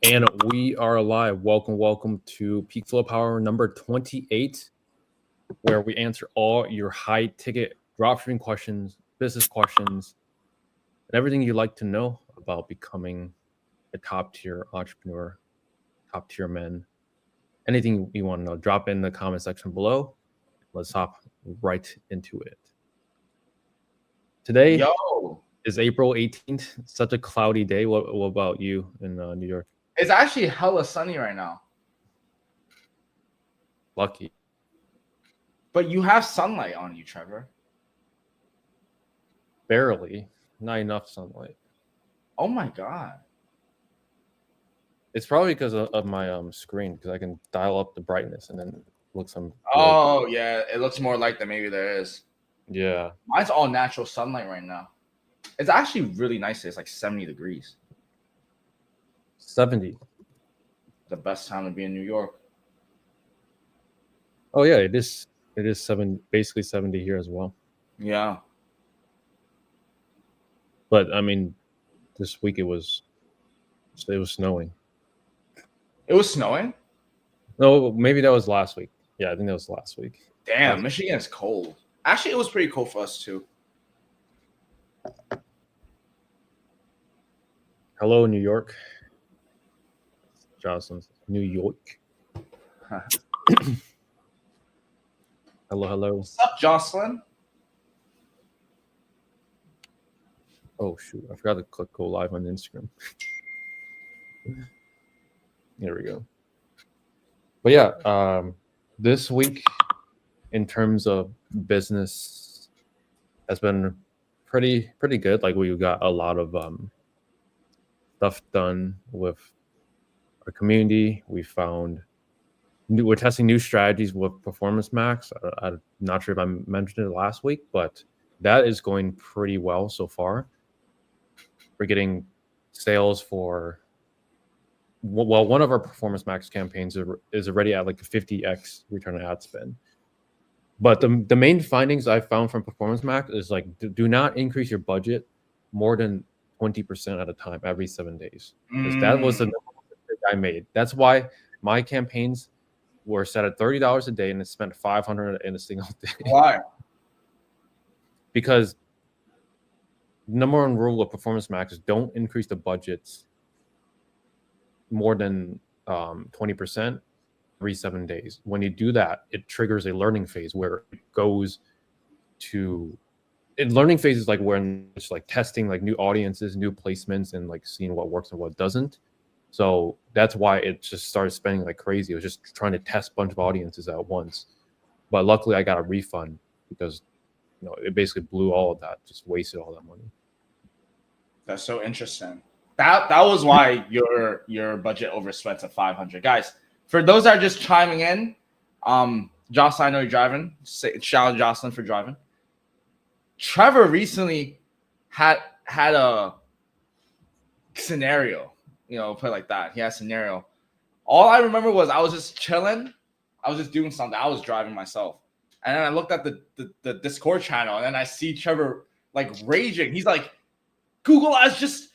And we are live. Welcome to PeakFlow Power number 28, where we answer all your high-ticket dropshipping questions, business questions, and everything you'd like to know about becoming a top-tier entrepreneur, top-tier man. Anything you want to know, drop in the comment section below. Let's hop right into it. Today is April 18th. Such a cloudy day. What about you in New York? It's actually hella sunny right now. Lucky. But you have sunlight on you, Trevor. Barely. Not enough sunlight. Oh my god. It's probably because of my screen, because I can dial up the brightness and then look some. Oh yeah, it looks more light than maybe there is. Yeah. Mine's all natural sunlight right now. It's actually really nice. It's like 70 degrees. 70. The best time to be in New York. Oh yeah, it is. It is basically 70 here as well. Yeah. But I mean, this week it was snowing. It was snowing? No, maybe that was last week. Yeah, I think that was last week. Damn, Michigan is cold. Actually, it was pretty cold for us too. Hello, New York. Jocelyn's New York. Hello. What's up, Jocelyn? Oh shoot, I forgot to click go live on Instagram. There we go. But yeah, this week in terms of business has been pretty good. Like we got a lot of stuff done with our community. We're testing new strategies with Performance Max. I'm not sure if I mentioned it last week, but that is going pretty well so far. We're getting sales for, well, one of our Performance Max campaigns is already at like a 50x return on ad spend. But the main findings I found from Performance Max is like, do not increase your budget more than 20% at a time every 7 days. Because that was the mistake I made. That's why my campaigns were set at $30 a day and it spent $500 in a single day. Why? Because number one rule of Performance Max is don't increase the budgets more than 20% every 7 days. When you do that, it triggers a learning phase where it goes to learning phase is like when it's like testing like new audiences, new placements, and like seeing what works and what doesn't. So that's why it just started spending like crazy. It was just trying to test a bunch of audiences at once. But luckily I got a refund because it basically blew all of that, just wasted all that money. That's so interesting. That was why your budget overspent to 500. Guys, for those that are just chiming in, Jocelyn, I know you're driving. Shout out Jocelyn for driving. Trevor recently had a scenario, put it like that. He had a scenario. All I remember was I was just chilling. I was just doing something. I was driving myself. And then I looked at the Discord channel, and then I see Trevor like raging. He's like, Google Ads just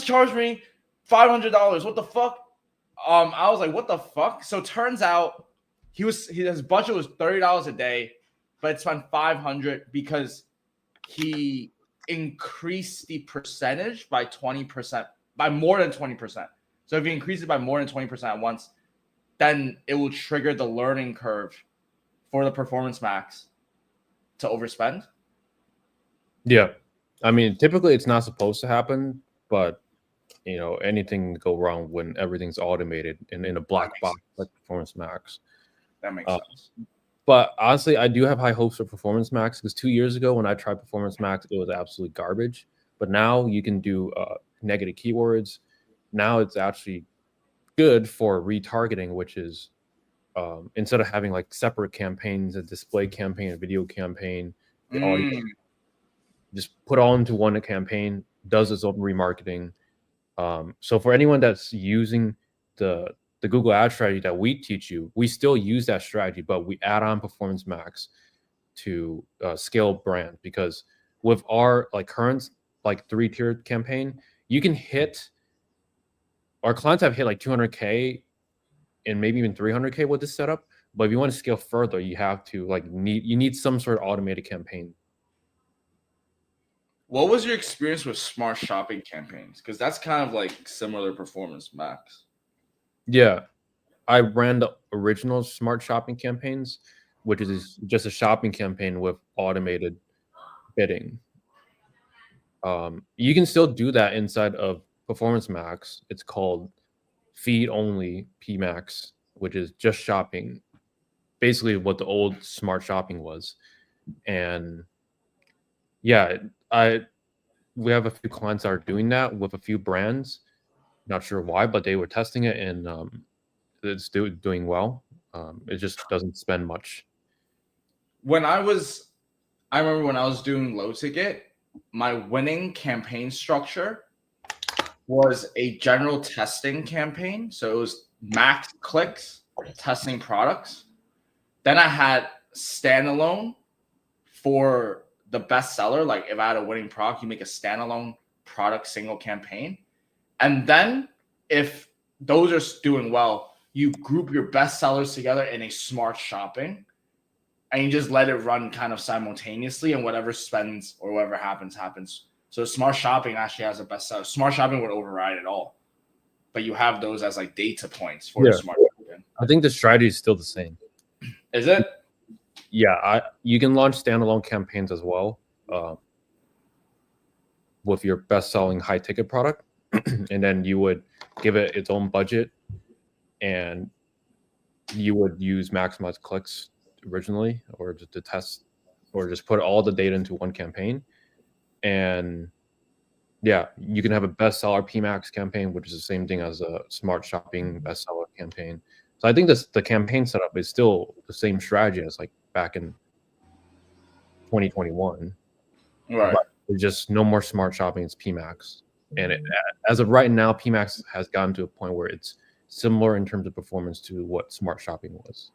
charged me $500. What the fuck? I was like, what the fuck? So turns out his budget was $30 a day, but it spent $500 because he increased the percentage by 20%, by more than 20%. So if he increases it by more than 20% at once, then it will trigger the learning curve for the Performance Max to overspend. Yeah. I mean, typically it's not supposed to happen, but anything can go wrong when everything's automated and in a black box like Performance Max. That makes sense. But honestly, I do have high hopes for Performance Max because 2 years ago when I tried Performance Max, it was absolute garbage. But now you can do negative keywords. Now it's actually good for retargeting, which is instead of having like separate campaigns, a display campaign, a video campaign, the audio, just put all into one campaign, does its own remarketing. So for anyone that's using the Google Ad strategy that we teach you, we still use that strategy, but we add on Performance Max to scale brand, because with our like current like 3-tiered campaign, you can hit our clients have hit like 200K and maybe even 300K with this setup. But if you want to scale further, you have to you need some sort of automated campaign. What was your experience with smart shopping campaigns? Because that's kind of like similar performance max. Yeah, I ran the original smart shopping campaigns, which is just a shopping campaign with automated bidding. You can still do that inside of Performance Max. It's called feed only PMax, which is just shopping, basically what the old smart shopping was. And yeah, we have a few clients that are doing that with a few brands. Not sure why, but they were testing it and it's doing well. It just doesn't spend much. I remember when I was doing low ticket, my winning campaign structure was a general testing campaign. So it was max clicks, testing products. Then I had standalone for the bestseller. Like if I had a winning product, you make a standalone product single campaign. And then if those are doing well, you group your best sellers together in a smart shopping and you just let it run kind of simultaneously, and whatever spends or whatever happens. So smart shopping actually has a bestseller. Smart shopping would override it all, but you have those as like data points for the smart shopping. I think the strategy is still the same. Is it? Yeah, you can launch standalone campaigns as well with your best-selling high-ticket product, and then you would give it its own budget, and you would use maximize clicks originally, or just to test, or just put all the data into one campaign. And yeah, you can have a bestseller PMax campaign, which is the same thing as a smart shopping bestseller campaign. So I think the campaign setup is still the same strategy as like back in 2021. Right. But it's just no more smart shopping. It's PMax, and as of right now, PMax has gotten to a point where it's similar in terms of performance to what smart shopping was.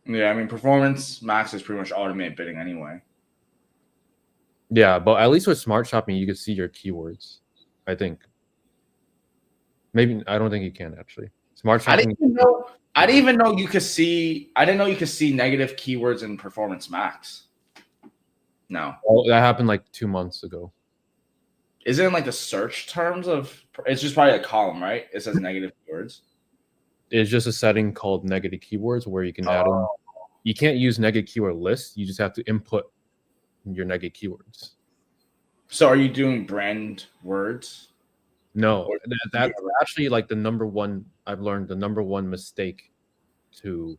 Yeah, I mean, performance max is pretty much automated bidding anyway. Yeah, but at least with smart shopping, you can see your keywords. I think. Maybe I don't think you can actually. Smart shopping. I didn't even know you could see. I didn't know you could see negative keywords in Performance Max. No, that happened like 2 months ago. Isn't it like the search terms of? It's just probably a column, right? It says negative keywords. It's just a setting called negative keywords where you can add in. You can't use negative keyword lists. You just have to input your negative keywords. So, are you doing brand words? No, that's actually like the number one. I've learned the number one mistake to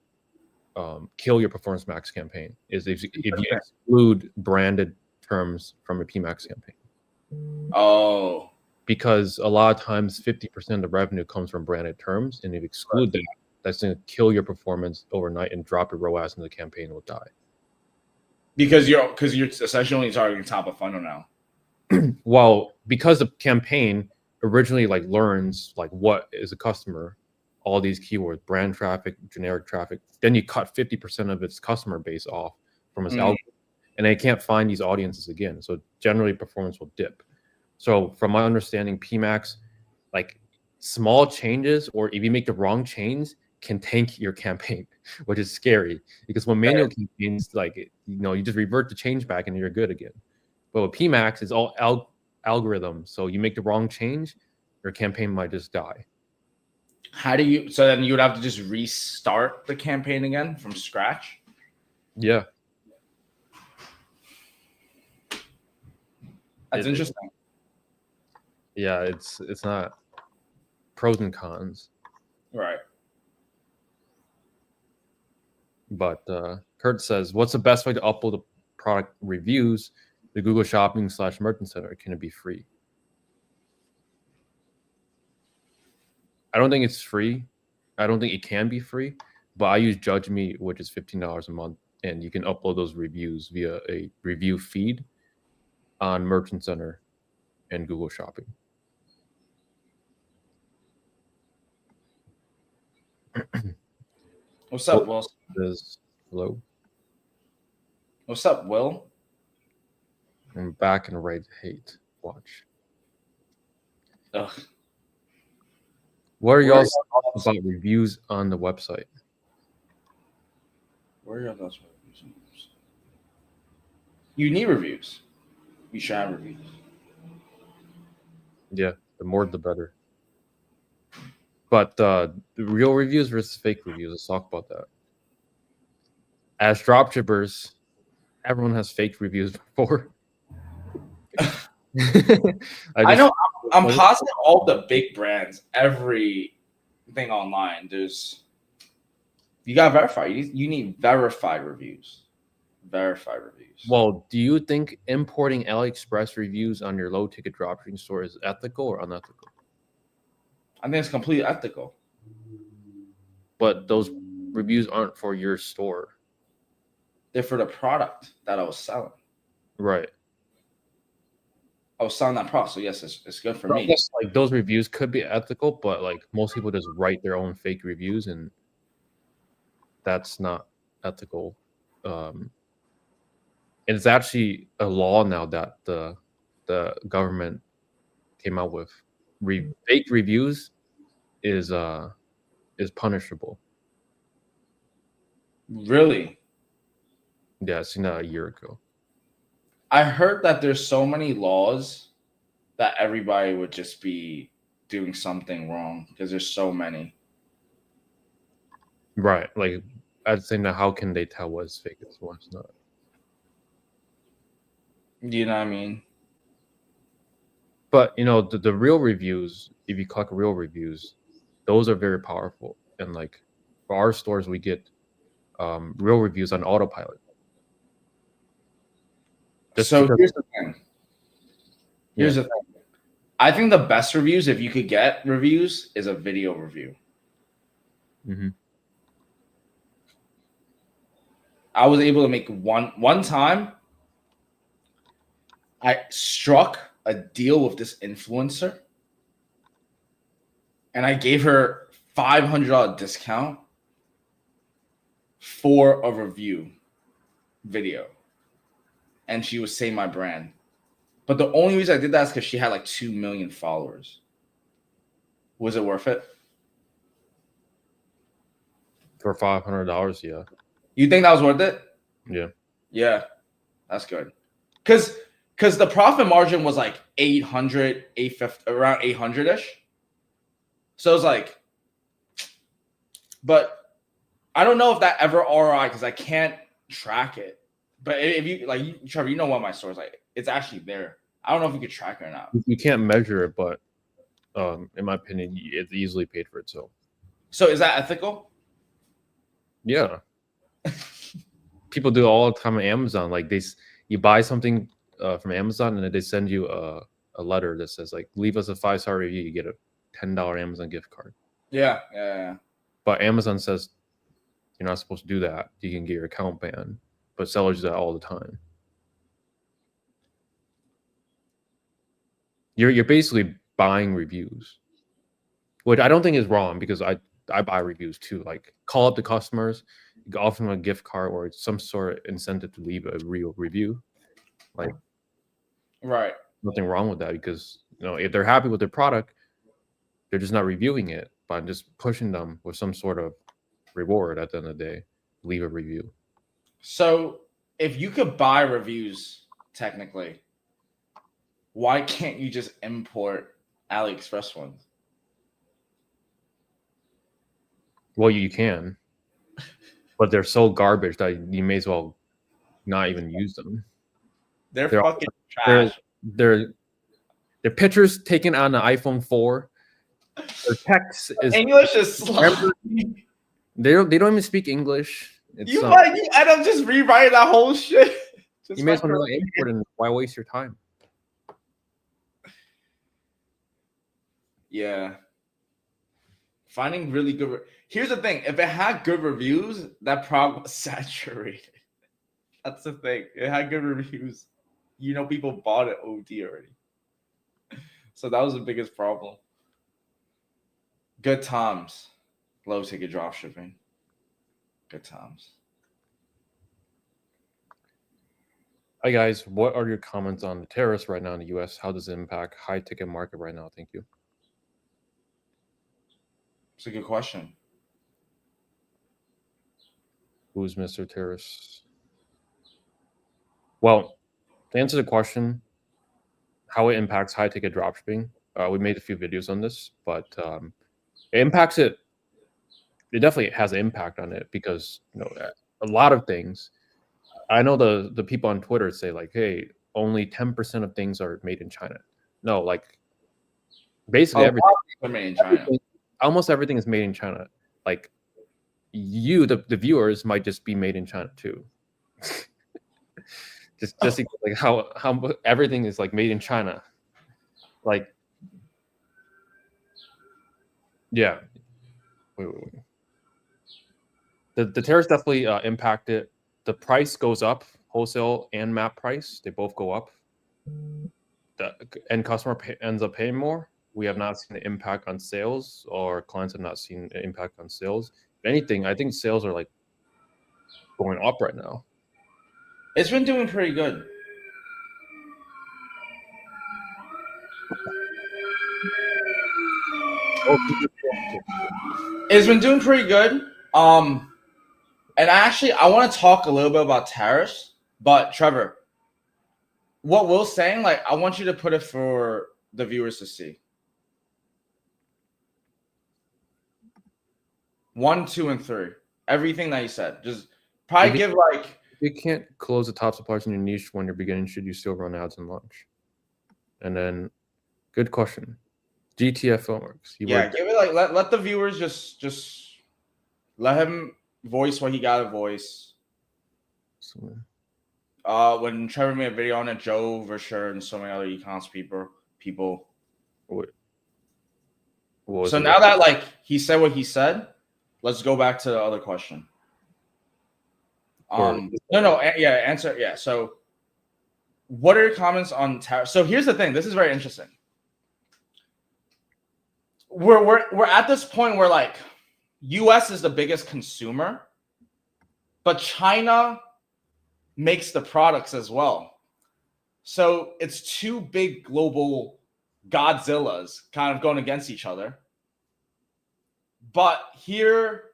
kill your Performance Max campaign is if you exclude branded terms from a PMax campaign. Oh, because a lot of times 50% of the revenue comes from branded terms, and if you exclude that, that's going to kill your performance overnight and drop your ROAS, and the campaign will die. Because you're essentially only targeting top of funnel now. Well, because the campaign originally like learns like what is a customer, all these keywords, brand traffic, generic traffic, then you cut 50% of its customer base off from its algorithm, and they can't find these audiences again. So generally performance will dip. So from my understanding, PMax, like small changes, or if you make the wrong change, can tank your campaign, which is scary because when manual campaigns, like, you just revert the change back and you're good again. But with PMax, it's all algorithm. So you make the wrong change, your campaign might just die. So then you would have to just restart the campaign again from scratch? Yeah. That's interesting. Yeah, it's not pros and cons. Right. But Kurt says, what's the best way to upload the product reviews? The Google Shopping / Merchant Center, can it be free? I don't think it's free. I don't think it can be free, but I use JudgeMe, which is $15 a month, and you can upload those reviews via a review feed on Merchant Center and Google Shopping. What's up, Will? Hello. What's up, Will? I'm back and right hate. Watch. Ugh. What are Where are y'all's your thoughts thoughts? about reviews on the website? Where are your thoughts about reviews? You need reviews. You should have reviews. Yeah, the more the better. But the real reviews versus fake reviews, let's talk about that. As dropshippers, everyone has fake reviews before. I know. I'm like, positive all the big brands, everything online. You gotta verify. You need verified reviews. Verified reviews. well, do you think importing AliExpress reviews on your low ticket dropshipping store is ethical or unethical? I think it's completely ethical. But those reviews aren't for your store. They're for the product that I was selling. Right. I was selling that product, so yes, it's good for So I me. guess like those reviews could be ethical, but like most people just write their own fake reviews, and that's not ethical. And it's actually a law now that the government came out with. Fake reviews is punishable. Really, Yeah, I seen that a year ago. I heard that there's so many laws that everybody would just be doing something wrong because there's so many. Right. Like I'd say now, how can they tell what's fake and what's not? You know what I mean? But the real reviews, if you collect real reviews, those are very powerful. And like for our stores, we get real reviews on autopilot. Just So because, here's the thing. yeah, Here's the thing. I think the best reviews, if you could get reviews, is a video review. hmm I was able to make one time. I struck a deal with this influencer, and I gave her $500 discount for a review video, and she was saying my brand. But the only reason I did that is because she had like 2 million followers. Was it worth it? for $500, yeah, You think that was worth it? yeah. Yeah, that's good. Because the profit margin was like 800, 850, around 800-ish. So it's like, but I don't know if that ever ROI because I can't track it. But if you like, Trevor, you know what my store's like. It's actually there. I don't know if you could track it or not. You can't measure it, but in my opinion, it's easily paid for itself. So is that ethical? Yeah, people do it all the time on Amazon. Like you buy something from Amazon, and then they send you a letter that says like, leave us a 5-star review, you get a $10 Amazon gift card. Yeah. But Amazon says you're not supposed to do that. You can get your account banned. But sellers do that all the time. You're basically buying reviews, which I don't think is wrong because I buy reviews too. Like call up the customers, offer them a gift card or some sort of incentive to leave a real review. Like Right. nothing wrong with that because if they're happy with their product, they're just not reviewing it, but I'm just pushing them with some sort of reward at the end of the day. Leave a review. So if you could buy reviews technically, why can't you just import AliExpress ones? Well, you can, but they're so garbage that you may as well not even use them. They're They're fucking they're trash. they're pictures taken on the iPhone 4. Their text is English is sloppy. they don't even speak English. It's You end up just rewriting that whole shit. you may as well not import it. Why waste your time? Yeah. Finding really good. Here's the thing: if it had good reviews, that product was saturated. That's the thing. It had good reviews. People bought it OD already. So that was the biggest problem. Good times. Low ticket drop shipping. Good times. Hi guys, what are your comments on the tariffs right now in the U.S.? How does it impact high ticket market right now? Thank you. It's a good question. Who's Mr. Terrace? Well, to answer the question, how it impacts high ticket dropshipping, we made a few videos on this, but it impacts it. It definitely has an impact on it because a lot of things. I know the people on Twitter say like, "Hey, only 10% of things are made in China." No, like basically everything. Are made in China. Almost everything is made in China. Like you, the viewers, might just be made in China too. just like how everything is like made in China. Like, yeah. Wait. The tariffs definitely impact it. The price goes up, wholesale and map price. They both go up. The end customer ends up paying more. We have not seen an impact on sales, or clients have not seen an impact on sales. If anything, I think sales are like going up right now. It's been doing pretty good. It's been doing pretty good. And I want to talk a little bit about tariffs, but Trevor, what Will's saying, like, I want you to put it for the viewers to see. 1, 2, and 3. Everything that you said. Just probably give like. You can't close the top suppliers in your niche when you're beginning. Should you still run ads and launch? And then, good question. GTF Filmworks. Give it like let the viewers just let him voice what he got to voice. So, when Trevor made a video on it, Joe Versher and so many other e-commerce people. So now that like he said what he said, let's go back to the other question. Answer. Yeah. So what are your comments on tariffs? So here's the thing. This is very interesting. We're at this point where like US is the biggest consumer, but China makes the products as well. So it's two big global Godzillas kind of going against each other. But here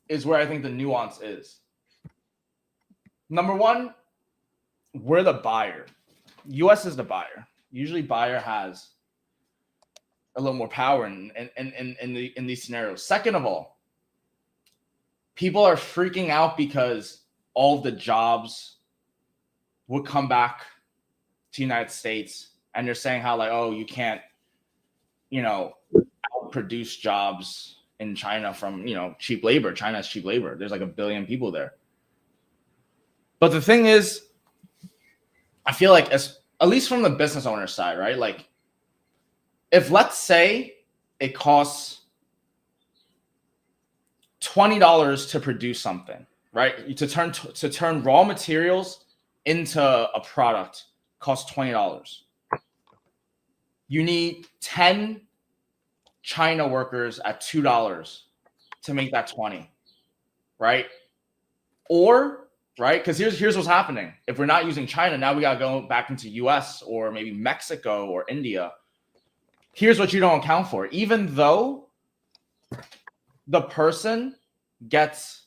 is where I think the nuance is. Number one, we're the buyer. US is the buyer. Usually buyer has a little more power in these scenarios. Second of all, people are freaking out because all of the jobs would come back to the United States, and they're saying how like, oh, you can't, produce jobs in China from cheap labor. China has cheap labor. There's like 1 billion people there. But the thing is, I feel like at least from the business owner side, right? Like, if let's say it costs $20 to produce something, right? To turn raw materials into a product costs $20. You need 10 China workers at $2 to make that 20, right? Or, right? Because here's what's happening. If we're not using China, now we got to go back into US or maybe Mexico or India. Here's what you don't account for. Even though the person gets,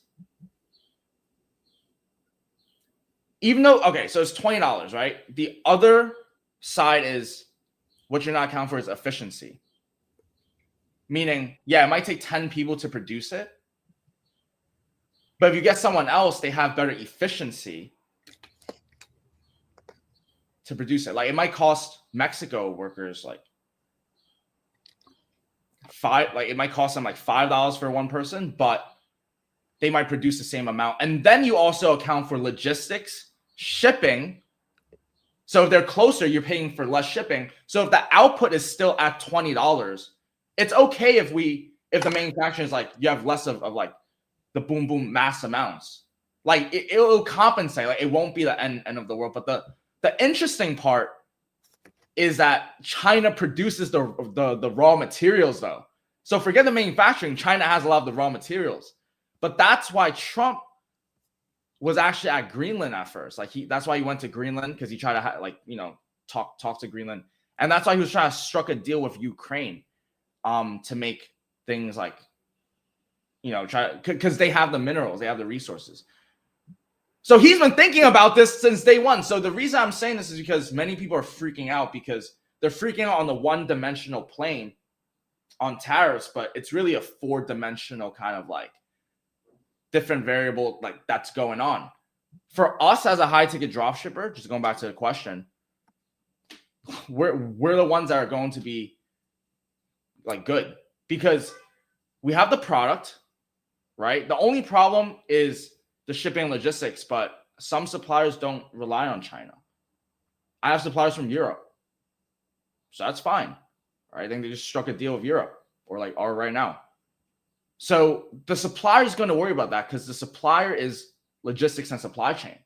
okay, so it's $20, right? The other side is what you're not accounting for is efficiency. Meaning, yeah, it might take 10 people to produce it. But if you get someone else, they have better efficiency to produce it. Like, it might cost Mexico workers like it might cost them like $5 for one person, but they might produce the same amount. And then you also account for logistics, shipping. So if they're closer, you're paying for less shipping. So if the output is still at $20, it's okay if the manufacturer is like, you have less of like the boom mass amounts. Like it'll compensate. Like it won't be the end of the world. But the interesting part is that China produces the raw materials though. So forget the manufacturing. China has a lot of the raw materials. But that's why Trump was actually at Greenland at first. Like that's why he went to Greenland, because he tried to talk to Greenland. And that's why he was trying to struck a deal with Ukraine to make things like try because they have the minerals, they have the resources. So he's been thinking about this since day one. So the reason I'm saying this is because many people are freaking out because they're freaking out on the one-dimensional plane on tariffs, but it's really a four-dimensional kind of like different variable like that's going on. For us as a high-ticket dropshipper, just going back to the question, we're the ones that are going to be like good because we have the product, right? The only problem is the shipping and logistics, but some suppliers don't rely on China. I have suppliers from Europe, so that's fine. Right? I think they just struck a deal with Europe or like are right now. So the supplier is going to worry about that because the supplier is logistics and supply chain.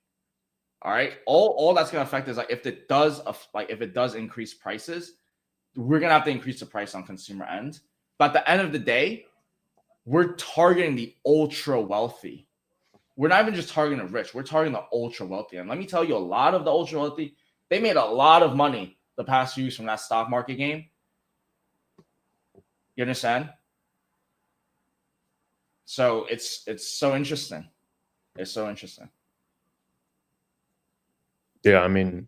All right. All that's going to affect is like if it does increase prices, we're going to have to increase the price on consumer end. But at the end of the day, we're targeting the ultra wealthy. We're not even just targeting the rich. We're targeting the ultra wealthy. And let me tell you, a lot of the ultra wealthy, they made a lot of money the past few years from that stock market game. You understand? So it's so interesting. It's so interesting. Yeah, I mean,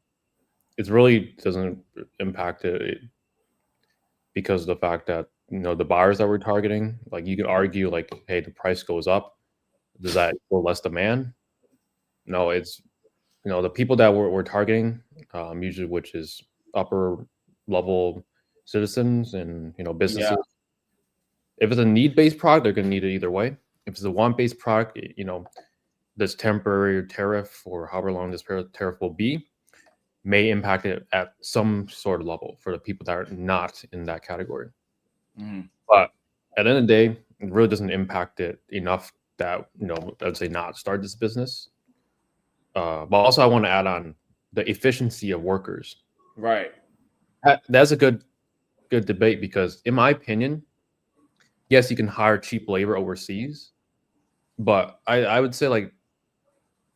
it really doesn't impact it because of the fact that the buyers that we're targeting, like you could argue like, hey, the price goes up, does that equal less demand? No, it's the people that we're targeting, usually which is upper level citizens and businesses. Yeah. If it's a need-based product, they're going to need it either way. If it's a want-based product, this temporary tariff or however long this tariff will be may impact it at some sort of level for the people that are not in that category. Mm-hmm. But at the end of the day, it really doesn't impact it enough that I'd say not start this business. But also, I want to add on the efficiency of workers. Right. That's a good debate because, in my opinion, yes, you can hire cheap labor overseas, but I would say like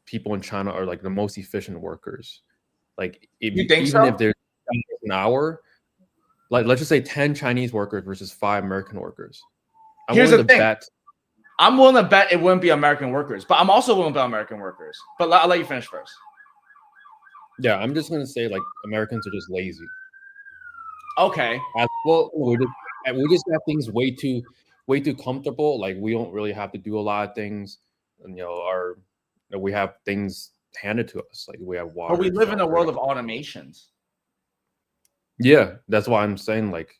people in China are like the most efficient workers. Like You think even so? if there's an hour, like let's just say 10 Chinese workers versus 5 American workers. Here's the thing. I'm willing to bet it wouldn't be American workers, but I'm also willing to bet American workers. But I'll let you finish first. Yeah, I'm just gonna say like Americans are just lazy. Okay. Well, we just got things way too comfortable. Like we don't really have to do a lot of things, and we have things handed to us. Like we have water. But we live in a world of automations. Yeah, that's why I'm saying like,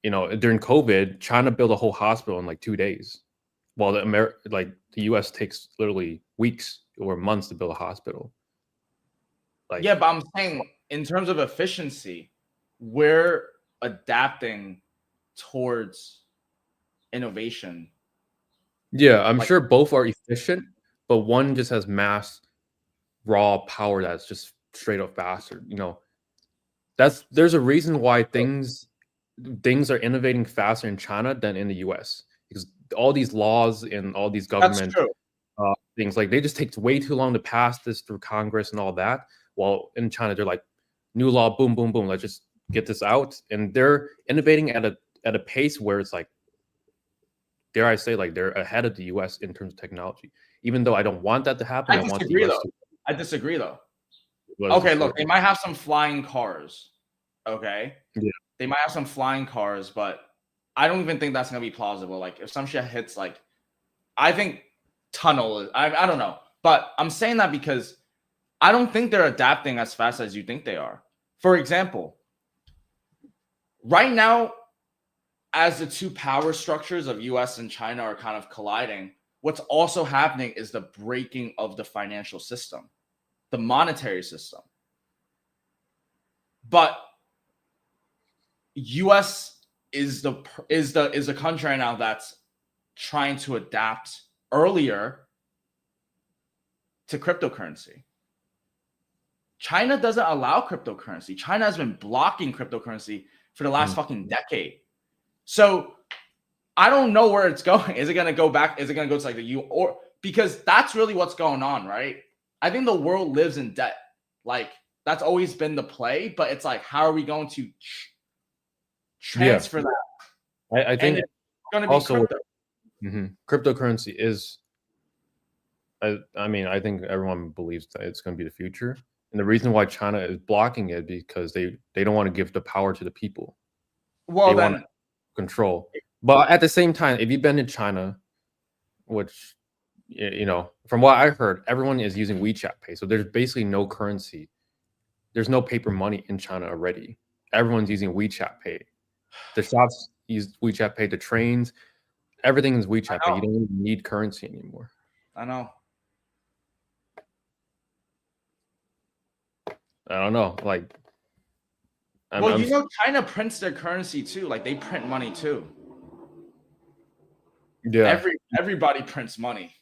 during COVID, China built a whole hospital in like 2 days, while the US takes literally weeks or months to build a hospital. Like, yeah, but I'm saying in terms of efficiency, we're adapting towards innovation. Yeah, I'm sure both are efficient, but one just has mass raw power that's just straight up faster. There's a reason why things are innovating faster in China than in the US because all these laws and all these government things, like they just take way too long to pass this through Congress and all that. While in China, they're like, new law, boom, boom, boom, let's just get this out. And they're innovating at a pace where it's like, dare I say, like they're ahead of the US in terms of technology. Even though I don't want that to happen, I disagree though. Okay, look, they might have some flying cars. Okay. Yeah. They might have some flying cars, but I don't even think that's gonna be plausible. Like if some shit hits, like I think tunnel is I don't know. But I'm saying that because I don't think they're adapting as fast as you think they are. For example, right now, as the two power structures of US and China are kind of colliding, what's also happening is the breaking of the financial system, the monetary system. But US is the country right now that's trying to adapt earlier to cryptocurrency. China doesn't allow cryptocurrency. China has been blocking cryptocurrency for the last fucking decade. So I don't know where it's going. Is it going to go back? Is it going to go to like the U or because that's really what's going on, right? I think the world lives in debt. Like that's always been the play, but it's like, how are we going to transfer that? I think it's going to be also crypto. Cryptocurrency is. I mean, I think everyone believes that it's going to be the future, and the reason why China is blocking it because they don't want to give the power to the people. Well, They want then control. But at the same time, if you've been to China, which from what I heard, everyone is using WeChat Pay, so there's basically no currency. There's no paper money in China already. Everyone's using WeChat Pay. The shops use WeChat Pay. The trains, everything is WeChat Pay. You don't even need currency anymore. I know. I don't know. Like, China prints their currency too. Like they print money too. Yeah. Everybody prints money.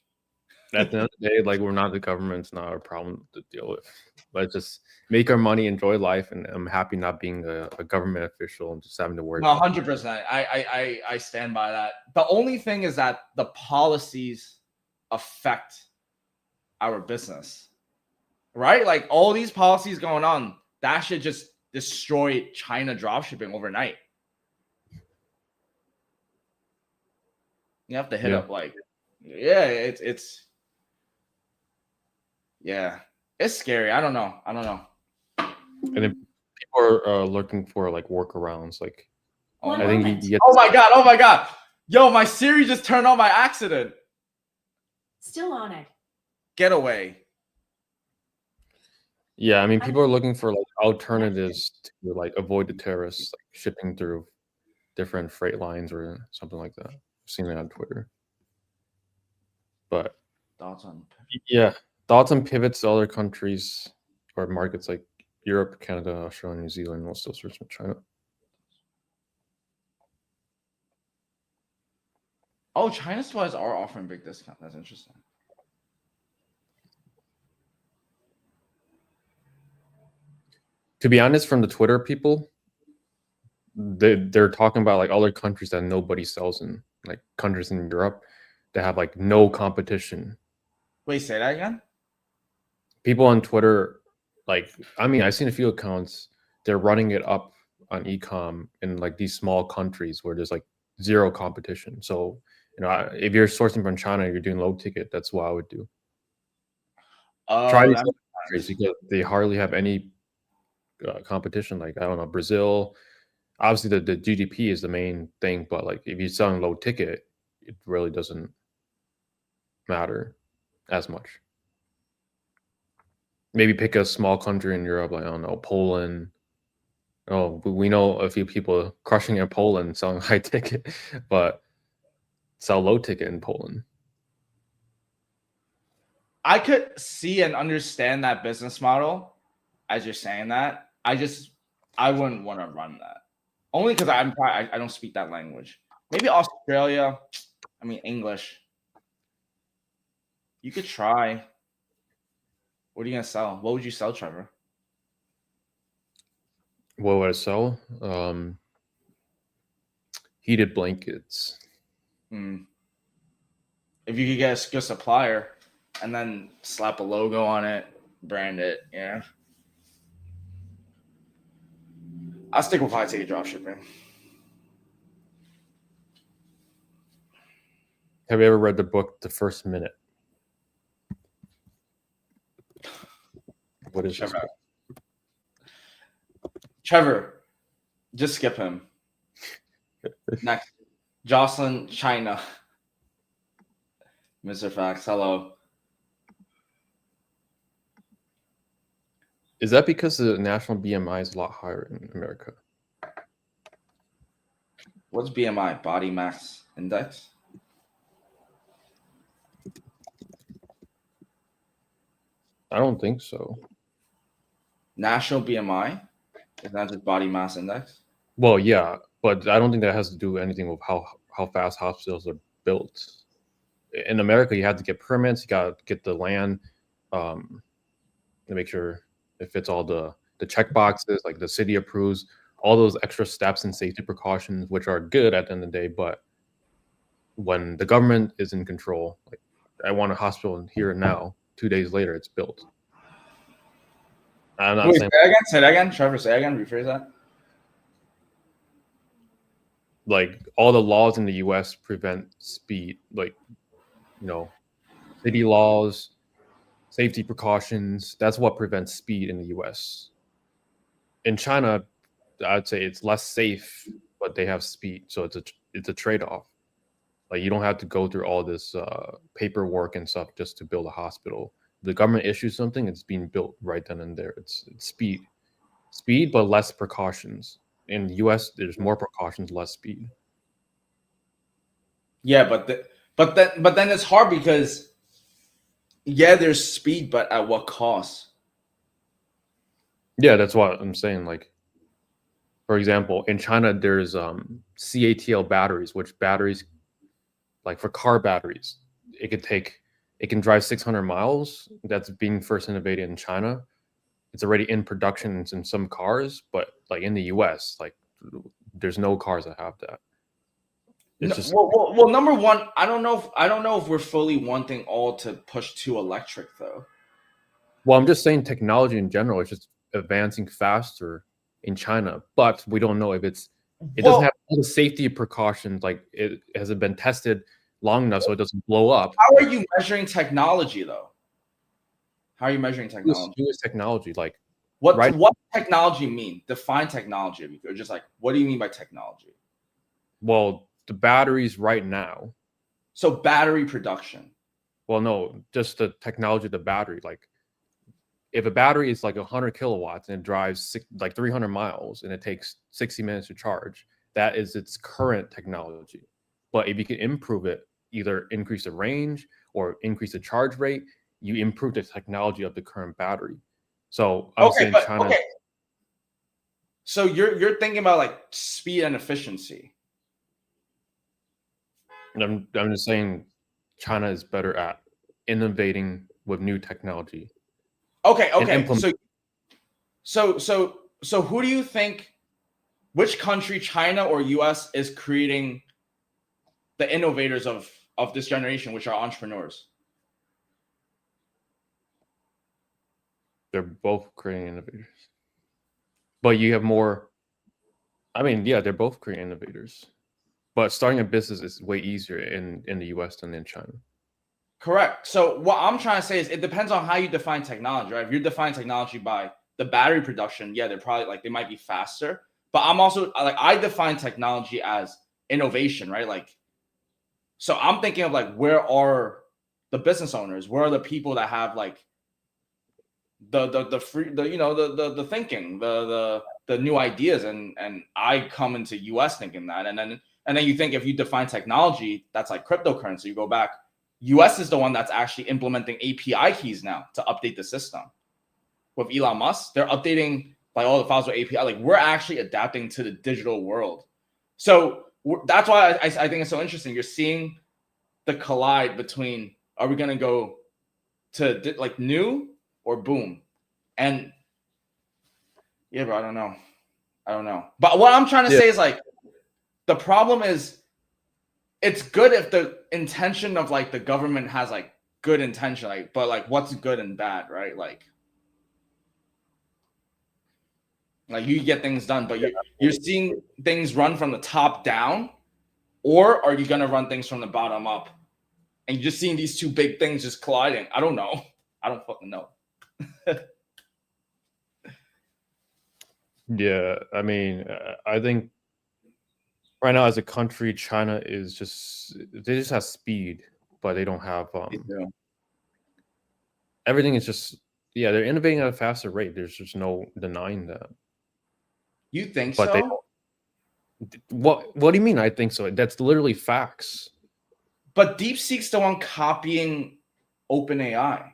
At the end of the day, like we're not the government. It's not a problem to deal with. Let's just make our money, enjoy life, and I'm happy not being a government official and just having to worry. 100%. I stand by that. The only thing is that the policies affect our business, right? Like all these policies going on, that should just destroy China dropshipping overnight. You have to hit up like, it's scary. I don't know. And then people are looking for like workarounds. Like, I think you get. Oh my god! Yo, my Siri just turned on by accident. Still on it. Get away. Yeah, I mean, people are looking for like alternatives to like avoid the terrorists, like shipping through different freight lines or something like that. I've seen that on Twitter. But thoughts on pivots to other countries or markets like Europe, Canada, Australia, New Zealand. We'll still search from China. Oh, China suppliers are offering big discount. That's interesting. To be honest, from the Twitter people, they're talking about like other countries that nobody sells in, like countries in Europe that have like no competition. Wait, say that again? People on Twitter, like, I mean, I've seen a few accounts, they're running it up on ecom in like these small countries where there's like zero competition. So, if you're sourcing from China, you're doing low ticket, that's what I would do. Try these countries because they hardly have any competition. Like, I don't know, Brazil, obviously the GDP is the main thing, but like if you're selling low ticket, it really doesn't matter as much. Maybe pick a small country in Europe, like, I don't know, Poland. Oh, we know a few people crushing in Poland selling high ticket, but sell low ticket in Poland. I could see and understand that business model as you're saying that. I wouldn't want to run that. Only because I don't speak that language. Maybe Australia. I mean, English. You could try. What are you gonna sell? What would you sell, Trevor? What would I sell? Heated blankets. If you could get a good supplier and then slap a logo on it, brand it, yeah. I'll stick with high ticket dropshipping. Have you ever read the book The First Minute? What is Trevor? Trevor, just skip him. Next, Jocelyn China. Mr. Fax, hello. Is that because the national BMI is a lot higher in America? What's BMI? Body mass index? I don't think so. National BMI? Is that just body mass index? Well, yeah, but I don't think that has to do anything with how fast hospitals are built. In America, you have to get permits, you got to get the land to make sure it fits all the check boxes, like the city approves, all those extra steps and safety precautions, which are good at the end of the day. But when the government is in control, like I want a hospital here and now, 2 days later, it's built. I'm not saying. Say that again, Trevor. Say that again. Rephrase that. like all the laws in the US prevent speed, like, you know, city laws, safety precautions. That's what prevents speed in the US. In China, I'd say it's less safe, but they have speed, so it's a trade-off. Like you don't have to go through all this paperwork and stuff just to build a hospital. The government issues something, it's being built right then and there. It's speed, but less precautions. In the US, there's more precautions, less speed. Yeah, but then it's hard because there's speed, but at what cost? Yeah, that's what I'm saying. Like, for example, in China, there's CATL batteries, which batteries, like for car batteries, it can drive 600 miles. That's being first innovated in China. It's already in production in some cars, but like in the US, like there's no cars that have that. It's just Well, number one, I don't know if we're fully wanting all to push to electric though. well, I'm just saying technology in general is just advancing faster in China, but we don't know if it doesn't have all the safety precautions. Like it hasn't been tested long enough so it doesn't blow up. How are you measuring technology though? How are you measuring technology? Use technology. Like what right, what technology mean? Define technology. Or just like what do you mean by technology? well, the batteries right now. So battery production. Well, no, just the technology of the battery. Like if a battery is like 100 kilowatts and it drives like 300 miles and it takes 60 minutes to charge, that is its current technology. But if you can improve it, either increase the range or increase the charge rate, you improve the technology of the current battery. So I'm saying China. Okay. So you're thinking about like speed and efficiency. I'm just saying China is better at innovating with new technology. Okay. So who do you think, which country, China or US, is creating the innovators of this generation, which are entrepreneurs? They're both creating innovators. But you have more. I mean, yeah, they're both creating innovators. But starting a business is way easier in the US than in China. Correct. So what I'm trying to say is it depends on how you define technology, right? If you're defining technology by the battery production, yeah, they're probably like they might be faster. But I'm also like I define technology as innovation, right? Like, so I'm thinking of like where are the business owners? Where are the people that have like the free the thinking, the new ideas, and I come into US thinking that, and then you think if you define technology, that's like cryptocurrency. You go back. US is the one that's actually implementing API keys now to update the system. With Elon Musk, they're updating like all the files with API. Like we're actually adapting to the digital world. So that's why I think it's so interesting. You're seeing the collide between are we going to go to like new or boom? And yeah, bro, I don't know. But what I'm trying to say is like the problem is it's good if the intention of like the government has like good intention, like, but like what's good and bad, right? Like you get things done, but you're seeing things run from the top down, or are you gonna run things from the bottom up? And you're just seeing these two big things just colliding. I don't know. I don't fucking know. Yeah, I mean, I think right now as a country, China is they just have speed, but they don't have everything is just they're innovating at a faster rate. There's just no denying that. You think but so? What do you mean? I think so. That's literally facts. But DeepSeek's the one copying OpenAI.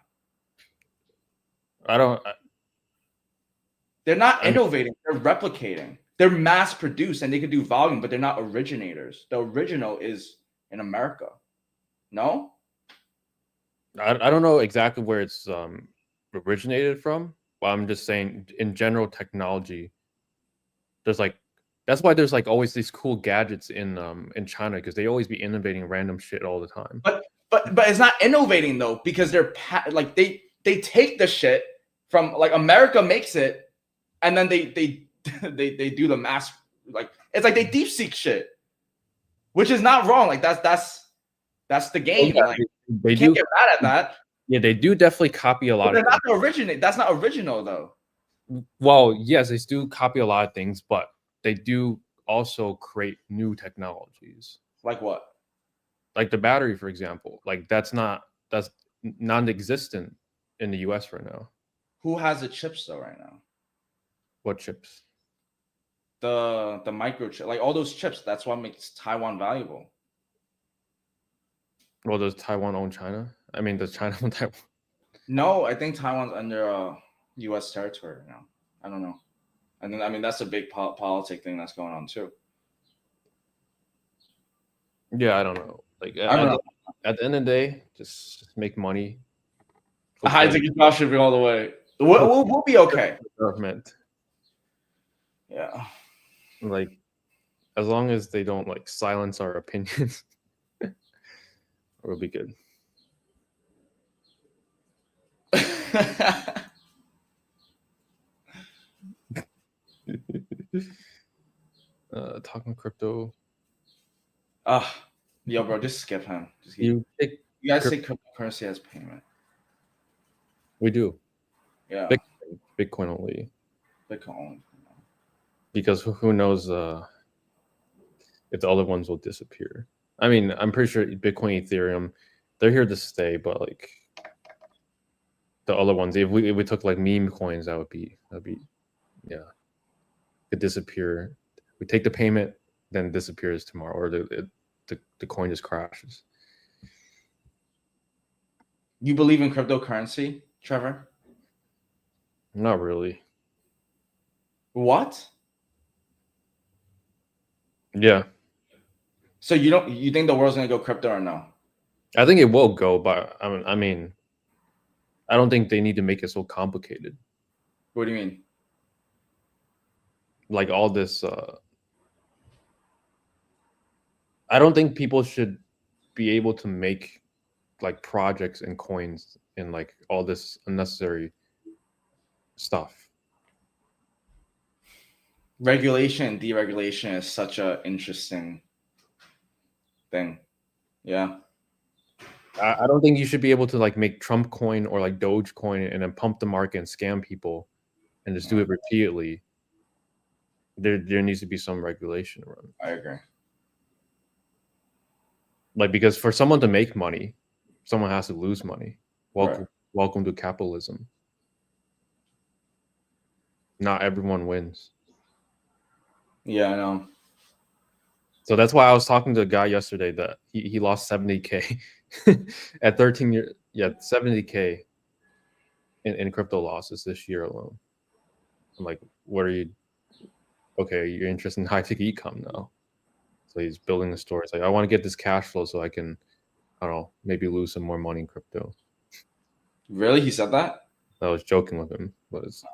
They're not innovating. They're replicating. They're mass produced and they can do volume, but they're not originators. The original is in America. No? I don't know exactly where it's originated from, but I'm just saying in general technology, there's like that's why there's like always these cool gadgets in China because they always be innovating random shit all the time. But it's not innovating though because they're like they take the shit from like America makes it and then they do the mass, like it's like they DeepSeek shit. which is not wrong. Like that's the game. Yeah, Like they you can't do. get mad at that. Yeah, they do definitely copy a But lot they're of not the original. That's not original though. things. Well, yes, they do copy a lot of things, but they do also create new technologies. Like what? Like the battery, for example. Like that's non-existent in the US right now. Who has the chips though right now? What chips? The microchip, like all those chips. That's what makes Taiwan valuable. Well, does Taiwan own China? I mean, does China own Taiwan? No, I think Taiwan's under U.S. territory right now. I don't know. And then I mean that's a big politic thing that's going on too. Yeah, I don't know. Like I don't know. at the end of the day, just make money. High ticket dropshipping all the way. We'll be okay. Government. Yeah. Like, as long as they don't like silence our opinions, we'll be good. Talking crypto. Yo, bro, just skip him. You guys take cryptocurrency as payment. We do. Yeah. Bitcoin only. Bitcoin only. Because who knows if the other ones will disappear. I mean, I'm pretty sure Bitcoin, Ethereum, they're here to stay, but like the other ones, if we took like meme coins, that'd be yeah, it disappear. We take the payment, then it disappears tomorrow, or the coin just crashes. You believe in cryptocurrency, Trevor? Not really. What? Yeah. So you think the world's gonna go crypto or no? I think it will go, but I mean, I don't think they need to make it so complicated. What do you mean? Like all this, I don't think people should be able to make like projects and coins and like all this unnecessary stuff. Regulation and deregulation is such an interesting thing. Yeah. I don't think you should be able to like make Trump coin or like Doge coin and then pump the market and scam people and just do it repeatedly. There needs to be some regulation around it. I agree. Like, because for someone to make money, someone has to lose money. Welcome to capitalism. Not everyone wins. Yeah, I know. So that's why I was talking to a guy yesterday that he lost 70K at 13 years. Yeah, 70K in crypto losses this year alone. I'm like, what are you? Okay, you're interested in high ticket e-com now. So he's building a store. It's like, I want to get this cash flow so I can, I don't know, maybe lose some more money in crypto. Really? He said that? I was joking with him, but it's.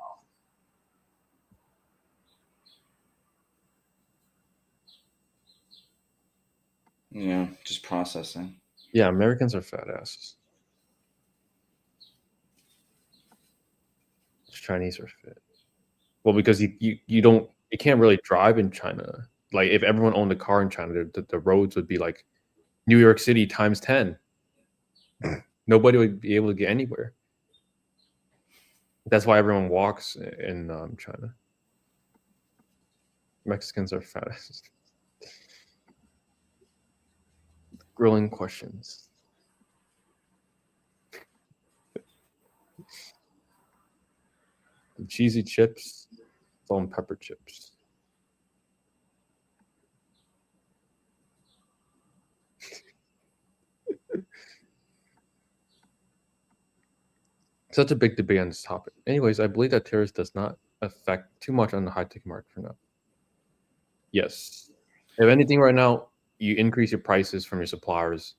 Yeah, just processing. Yeah, Americans are fat asses. Chinese are fit. Well, because you can't really drive in China. Like if everyone owned a car in China, the roads would be like New York City times 10. Nobody would be able to get anywhere. That's why everyone walks in China. Mexicans are fat asses. Grilling questions. The cheesy chips, salt and pepper chips. Such a big debate on this topic. Anyways, I believe that tariffs does not affect too much on the high-tech market for now. Yes. If anything right now, you increase your prices from your suppliers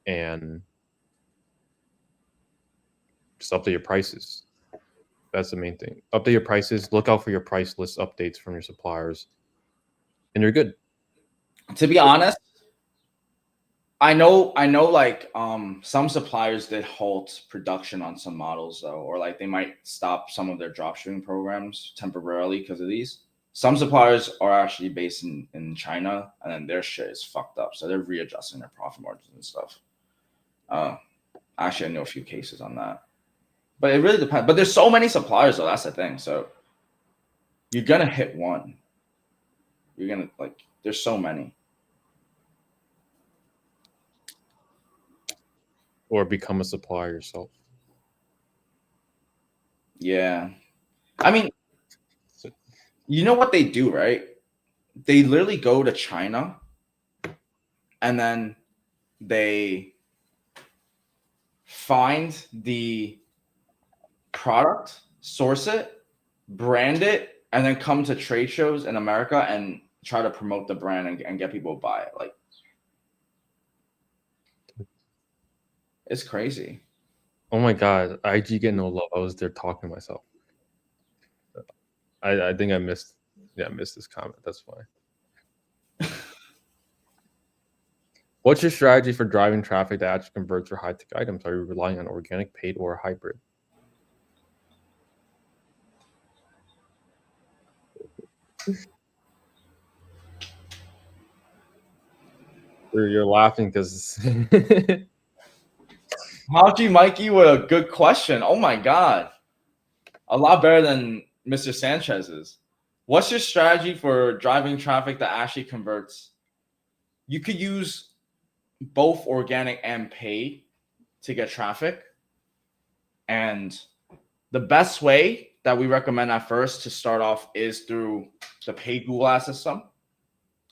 and just update your prices. That's the main thing. Update your prices. Look out for your price list updates from your suppliers. And you're good. To be honest, I know like some suppliers did halt production on some models though, or like they might stop some of their dropshipping programs temporarily because of these. some suppliers are actually based in China, and then their shit is fucked up, so they're readjusting their profit margins and stuff. Actually, I know a few cases on that, but it really depends. But there's so many suppliers, though. That's the thing. So you're gonna hit one. You're gonna like. There's so many. Or become a supplier yourself. Yeah, I mean, you know what they do, right? They literally go to China, and then they find the product, source it, brand it, and then come to trade shows in America and try to promote the brand and get people to buy it. Like, it's crazy. Oh my god, IG get no love. I was there talking to myself. I think I missed this comment. That's why. What's your strategy for driving traffic that actually converts your high-tech items? Are you relying on organic, paid, or hybrid? You're laughing because Haji Mikey with a good question. Oh my god. A lot better than Mr. Sanchez's. What's your strategy for driving traffic that actually converts? You could use both organic and paid to get traffic. And the best way that we recommend at first to start off is through the paid Google Ads system.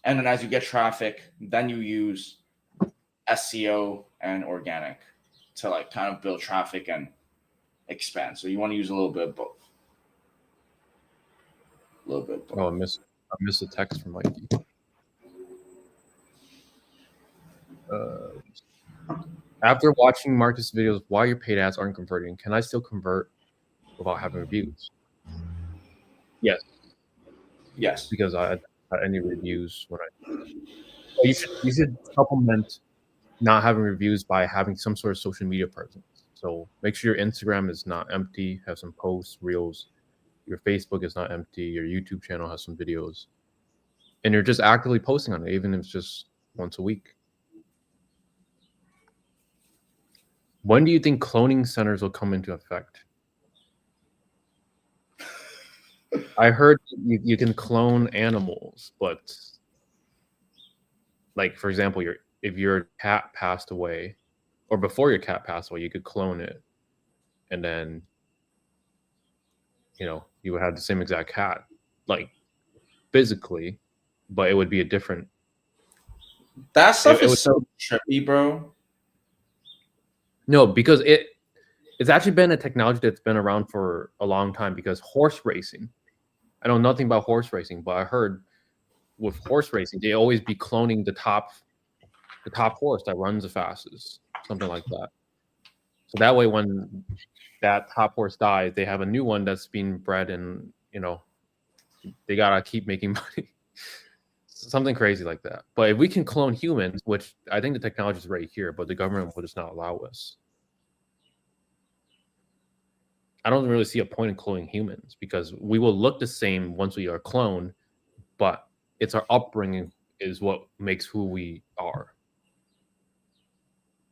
And then as you get traffic, then you use SEO and organic to like kind of build traffic and expand. So you want to use a little bit of both. A little bit of both. Oh, I missed a text from Mikey. After watching Marcus' videos, why your paid ads aren't converting? Can I still convert without having reviews? Yes. Yes. Because I had any reviews when you should supplement not having reviews by having some sort of social media presence. So make sure your Instagram is not empty, have some posts, reels. Your Facebook is not empty. Your YouTube channel has some videos. And you're just actively posting on it, even if it's just once a week. When do you think cloning centers will come into effect? I heard you can clone animals, but like, for example, if your cat passed away, or before your cat passed away, you could clone it, and then you would have the same exact cat, like physically, but it would be a different. That stuff is so trippy, bro. No, because it's actually been a technology that's been around for a long time. Because horse racing, I know nothing about horse racing, but I heard with horse racing, they always be cloning the top horse that runs the fastest, something like that. So that way, when that top horse dies, they have a new one that's being bred, and they gotta keep making money. Something crazy like that. But if we can clone humans, which I think the technology is right here, but the government will just not allow us. I don't really see a point in cloning humans, because we will look the same once we are cloned, but it's our upbringing is what makes who we are.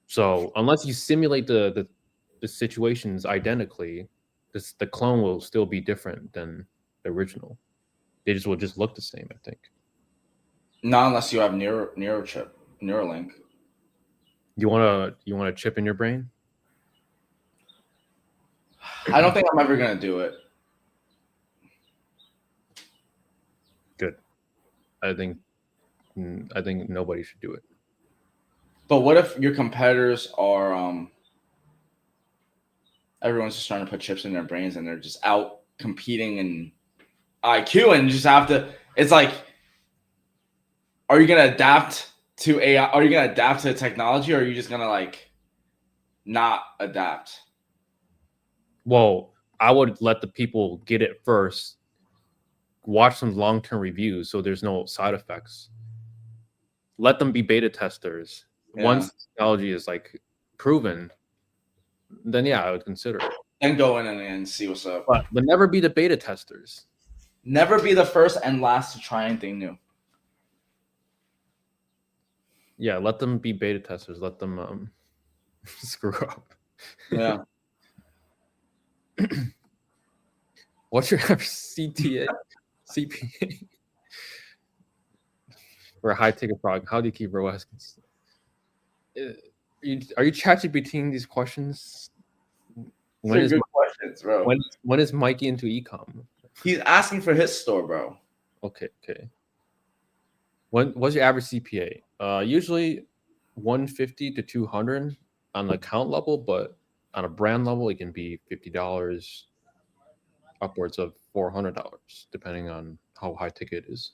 So unless you simulate the situations identically, the clone will still be different than the original. They will just look the same, I think. Not unless you have Neuralink. You want a chip in your brain? I don't think I'm ever gonna do it. Good. I think nobody should do it. But what if your competitors are everyone's just trying to put chips in their brains and they're just out competing in IQ, and you just have to, it's like, are you gonna adapt to AI? Are you gonna adapt to the technology, or are you just gonna like not adapt? Well, I would let the people get it first, watch some long-term reviews so there's no side effects. Let them be beta testers. Yeah. Once technology is like proven, then yeah, I would consider it. And go in and see what's up. But never be the beta testers. Never be the first and last to try anything new. Yeah, let them be beta testers. Let them screw up. Yeah. What's your average CTA, CPA for a high ticket product? How do you keep ROAS consistent? Are you ChatGPTing these questions? When is good questions, bro. when is Mikey into ecom? He's asking for his store, bro. Okay. What's your average CPA? Usually 150 to 200 on the account level, but on a brand level, it can be $50, upwards of $400, depending on how high ticket it is.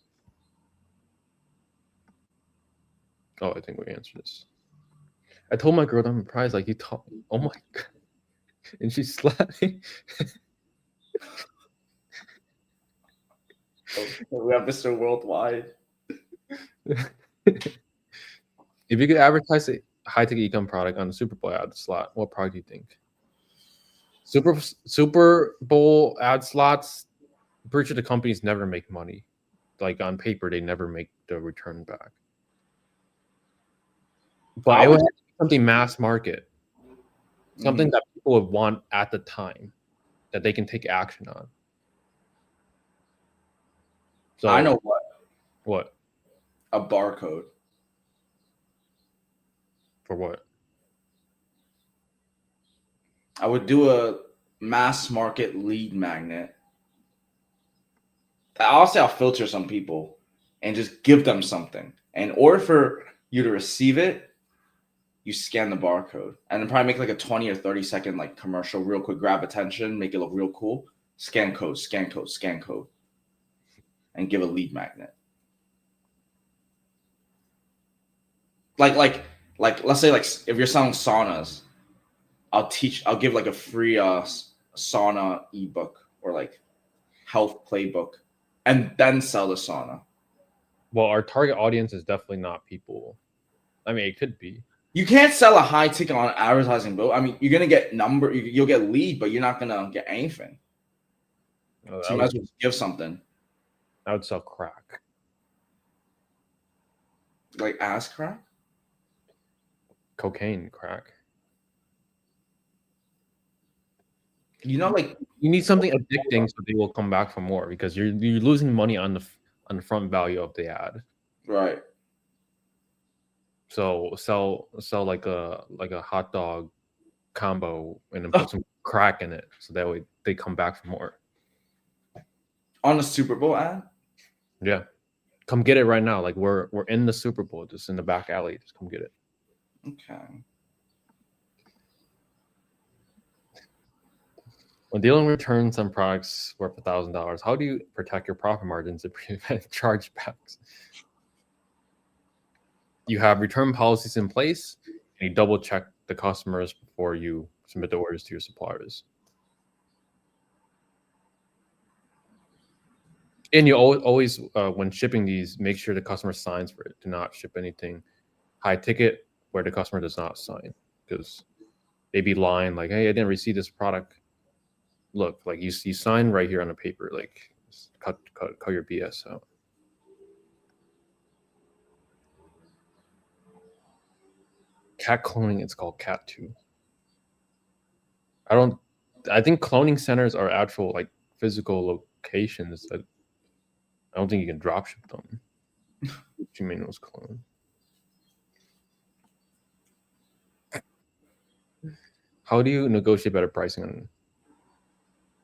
Oh, I think we answered this. I told my girl that I'm surprised, like, you taught me. Oh my god. And she slapped me. We have Mr. Worldwide. If you could advertise a high ticket ecom product on the Super Bowl ad slot, what product do you think? Super Bowl ad slots, I'm pretty sure the companies never make money. Like on paper, they never make the return back. But it would have to be something mass market, something that people would want at the time that they can take action on. So I know what. What? A barcode. For what? I would do a mass market lead magnet. I'll filter some people and just give them something. And in order for you to receive it, you scan the barcode and then probably make like a 20 or 30-second like commercial real quick, grab attention, make it look real cool. Scan code, and give a lead magnet. Like let's say like if you're selling saunas, I'll give like a free sauna ebook or like health playbook and then sell the sauna. Well, our target audience is definitely not people. I mean, it could be. You can't sell a high ticket on advertising, bro. I mean, you're gonna get you'll get lead, but you're not gonna get anything. Oh, So you might as well give something. I would sell crack. Like ass crack? Cocaine crack. You know, like you need something addicting so they will come back for more because you're losing money on the front value of the ad. Right. So sell like a hot dog combo and then put some crack in it so that way they come back for more. On a Super Bowl ad? Yeah. Come get it right now. Like we're in the Super Bowl, just in the back alley. Just come get it. Okay. When dealing with returns on products worth $1,000, how do you protect your profit margins to prevent chargebacks? You have return policies in place, and you double check the customers before you submit the orders to your suppliers. And you always when shipping these, make sure the customer signs for it. Do not ship anything high ticket where the customer does not sign, because they be lying like, hey, I didn't receive this product. Look, like you sign right here on the paper, like cut your BS out. Cat cloning, it's called Cat 2. I think cloning centers are actual like physical locations that I don't think you can drop ship them. What you mean it was cloned? How do you negotiate better pricing on?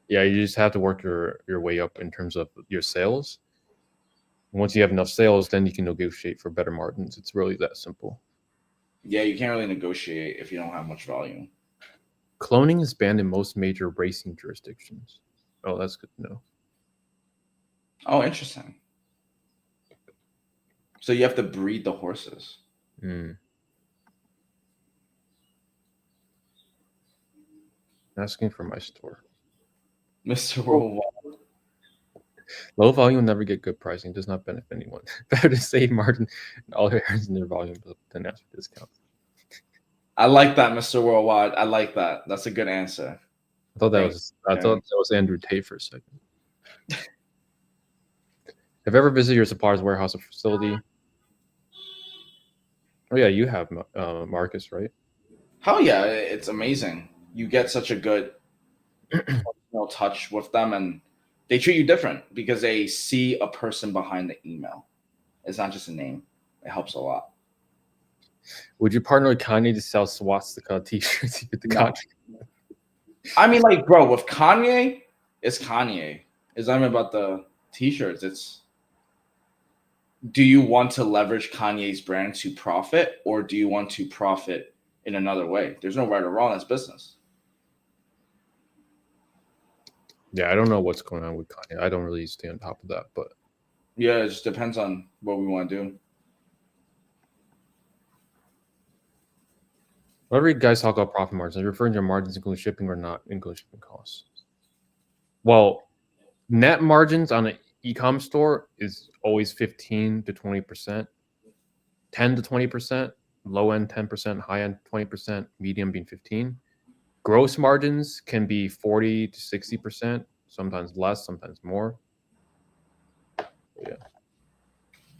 Yeah, you just have to work your way up in terms of your sales. Once you have enough sales, then you can negotiate for better margins. It's really that simple. Yeah, you can't really negotiate if you don't have much volume. Cloning is banned in most major racing jurisdictions. Oh, that's good to know. Oh, interesting. So you have to breed the horses. Asking for my store. Mr. Worldwide. Low volume will never get good pricing. It does not benefit anyone. Better to save margin and all errors in their volume than ask for discounts. I like that, Mr. Worldwide. I like that. That's a good answer. I thought that was Andrew Tate for a second. Have you ever visited your supplier's warehouse or facility? Oh yeah, you have, Marcus, right? Hell yeah, it's amazing. You get such a good touch with them, and they treat you different because they see a person behind the email. It's not just a name. It helps a lot. Would you partner with Kanye to sell swastika t-shirts? You get the No. contract. I mean, like, bro, with Kanye, it's Kanye. It's not even about the t-shirts. It's, do you want to leverage Kanye's brand to profit, or do you want to profit in another way? There's no right or wrong. That's business. Yeah, I don't know what's going on with Kanye. I don't really stay on top of that, but Yeah, it just depends on what we want to do. whenever you guys talk about profit margins, are you referring to your margins include shipping or not include shipping costs? Well, net margins on an e-com store is always 15 to 20%, 10 to 20%, low end 10%, high end 20%, medium being 15. Gross margins can be 40 to 60%, sometimes less, sometimes more. Yeah.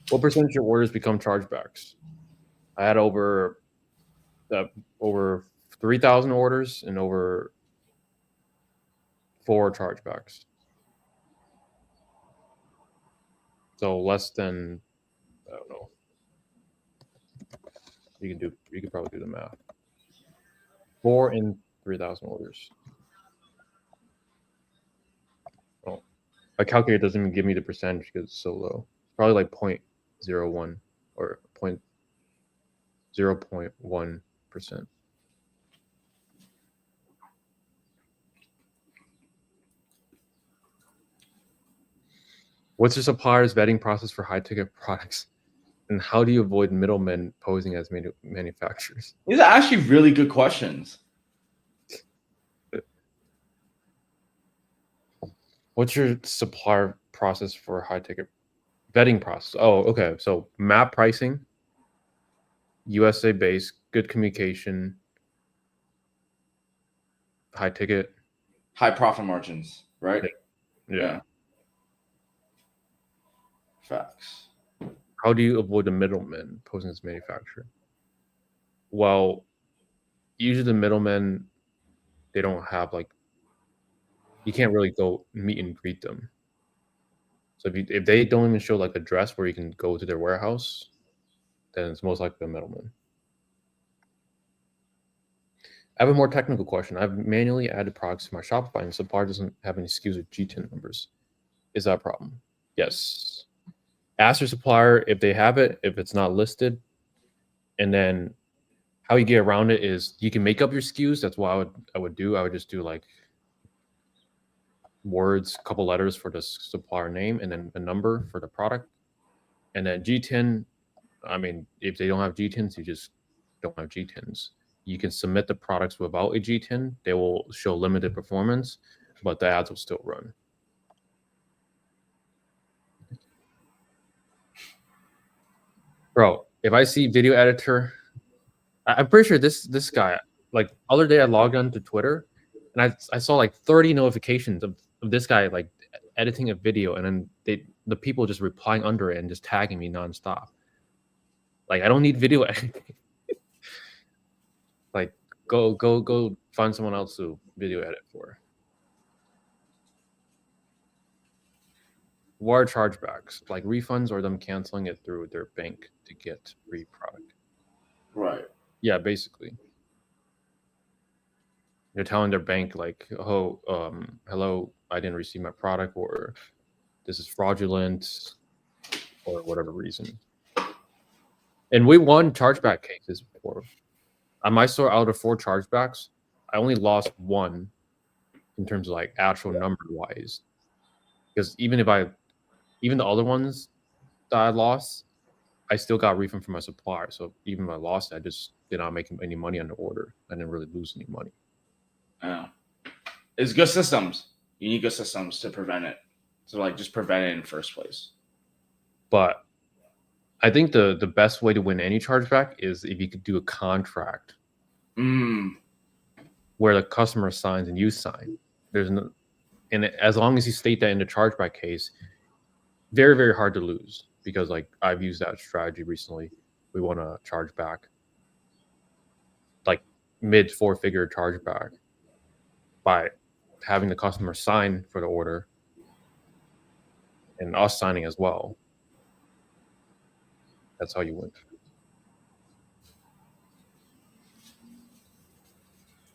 What percentage of your orders become chargebacks? I had over 3,000 orders and over 4 chargebacks. So less than, I don't know. You could probably do the math. 4 in 3,000 orders. Oh, my calculator doesn't even give me the percentage because it's so low. It's probably like 0.01 or 0.1%. What's your supplier's vetting process for high ticket products? And how do you avoid middlemen posing as manufacturers? These are actually really good questions. What's your supplier process for high ticket vetting process? Oh, okay. So map pricing, USA based, good communication, high ticket. High profit margins, right? Yeah. Facts. How do you avoid the middlemen posing as manufacturer? Well, usually the middlemen, they don't have like, you can't really go meet and greet them. So if they don't even show like a address where you can go to their warehouse, then it's most likely a middleman. I have a more technical question. I've manually added products to my Shopify and supplier doesn't have any SKUs with GTIN numbers. Is that a problem? Yes. Ask your supplier if they have it, if it's not listed. And then how you get around it is you can make up your SKUs. That's what I would do. I would just do like words, couple letters for the supplier name, and then a number for the product. And then GTIN, I mean, if they don't have GTINs, you just don't have GTINs. You can submit the products without a GTIN. They will show limited performance, but the ads will still run. Bro, if I see video editor, I'm pretty sure this guy, like other day I logged on to Twitter and I saw like 30 notifications of this guy like editing a video, and then the people just replying under it and just tagging me nonstop. Like I don't need video editing. Like go find someone else to video edit for. What are chargebacks? Like refunds or them canceling it through their bank to get free product? Right. Yeah, basically. You're telling their bank like, oh, hello, I didn't receive my product, or this is fraudulent, or whatever reason. And we won chargeback cases before. On my store, out of 4 chargebacks, I only lost 1 in terms of like actual number wise. Because even the other ones that I lost, I still got refund from my supplier. So even if I lost, I just did not make any money on the order. I didn't really lose any money. Yeah. It's good systems. You need good systems to prevent it. So like just prevent it in the first place. But I think the best way to win any chargeback is if you could do a contract where the customer signs and you sign. And as long as you state that in the chargeback case, very, very hard to lose because like I've used that strategy recently. We want to charge back like mid 4-figure chargeback by having the customer sign for the order and us signing as well. That's how you win.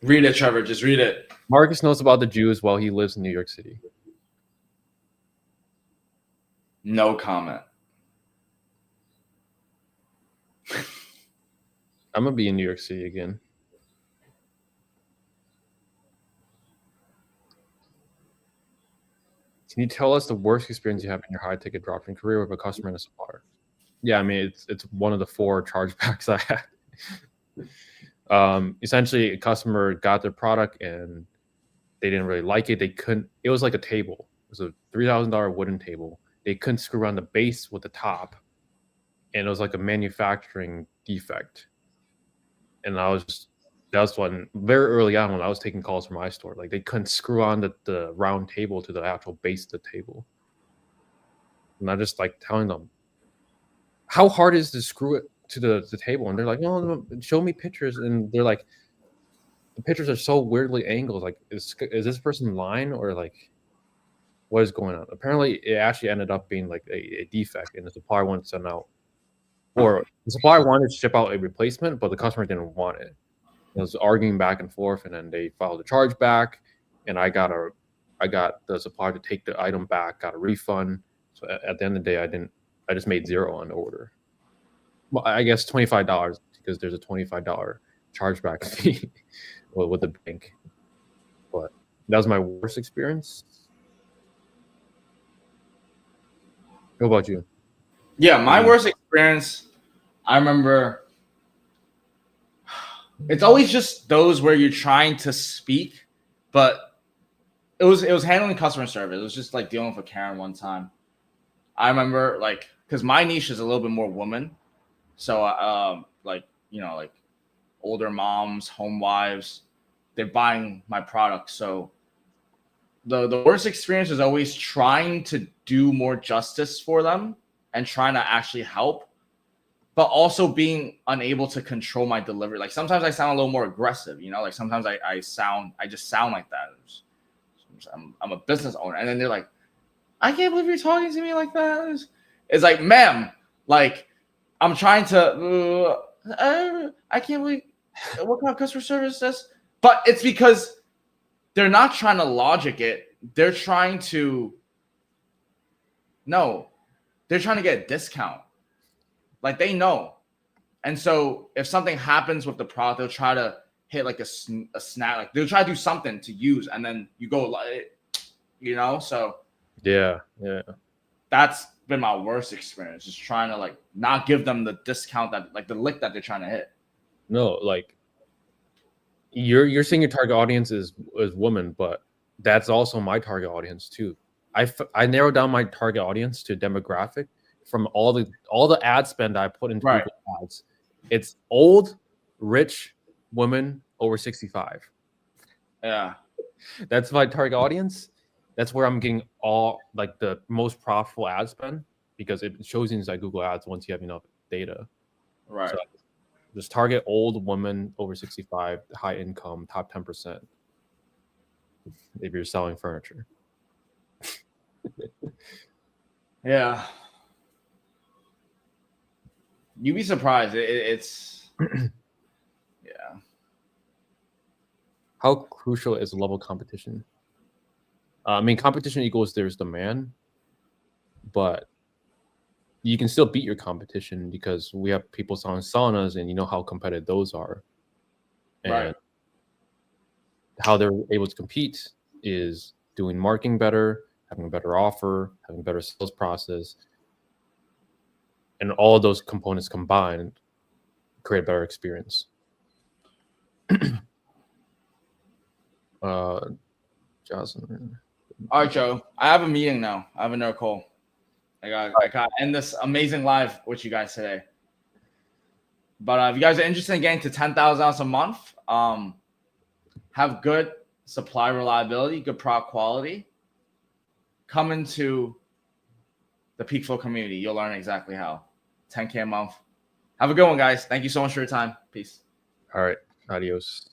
Read it, Trevor. Just read it. Marcus knows about the Jews while he lives in New York City. No comment. I'm gonna be in New York City again. Can you tell us the worst experience you have in your high ticket dropshipping career with a customer and a supplier? Yeah, I mean it's one of the 4 chargebacks I had. Essentially, a customer got their product and they didn't really like it. They couldn't. It was like a table. It was a $3,000 wooden table. They couldn't screw on the base with the top, and it was like a manufacturing defect. And that's when very early on when I was taking calls from my store, like they couldn't screw on the round table to the actual base of the table. And I just like telling them, how hard is to screw it to the table? And they're like, no, show me pictures. And they're like, the pictures are so weirdly angled. Like, is this person lying or like, what is going on? Apparently, it actually ended up being like a defect, and the supplier wanted to send out, or the supplier wanted to ship out a replacement, but the customer didn't want it. It was arguing back and forth, and then they filed a charge back, and I got the supplier to take the item back, got a refund. So at the end of the day, I just made 0 on the order. Well, I guess $25 because there's a $25 chargeback fee with the bank. But that was my worst experience. How about you? Yeah, my worst experience, I remember it's always just those where you're trying to speak, but it was handling customer service. It was just like dealing with a Karen one time. I remember like because my niche is a little bit more woman, so like like older moms, home wives, they're buying my product. So the worst experience is always trying to do more justice for them and trying to actually help, but also being unable to control my delivery. Like sometimes I sound a little more aggressive, like sometimes I just sound like that. I'm a business owner. And then they're like, I can't believe you're talking to me like that. It's like, ma'am, like I'm trying to, I can't believe, what kind of customer service is this? But it's because they're not trying to logic it. They're trying to get a discount. Like they know. And so if something happens with the product, they'll try to hit like a snap. Like they'll try to do something to use. And then you go, so. Yeah. That's been my worst experience. Just trying to like not give them the discount that like the lick that they're trying to hit. No, like you're saying your target audience is women, but that's also my target audience too. I narrowed down my target audience to demographic from all the ad spend I put into Google Ads. It's old, rich women over 65. Yeah. That's my target audience. That's where I'm getting all like the most profitable ad spend because it shows you inside Google Ads once you have enough data. Right. So just target old women over 65, high income, top 10%. If you're selling furniture. Yeah. You'd be surprised. It's yeah. How crucial is level competition? I mean, competition equals there's demand, but you can still beat your competition because we have people selling saunas, and you know how competitive those are. And how they're able to compete is doing marketing better, having a better offer, having a better sales process, and all of those components combined create a better experience. Jocelyn. All right, Joe. I have a meeting now. I have another call. I got to end this amazing live with you guys today. But if you guys are interested in getting to $10,000 a month, have good supply reliability, good product quality, come into the PeakFlow community. You'll learn exactly how. 10K a month. Have a good one, guys. Thank you so much for your time. Peace. All right. Adios.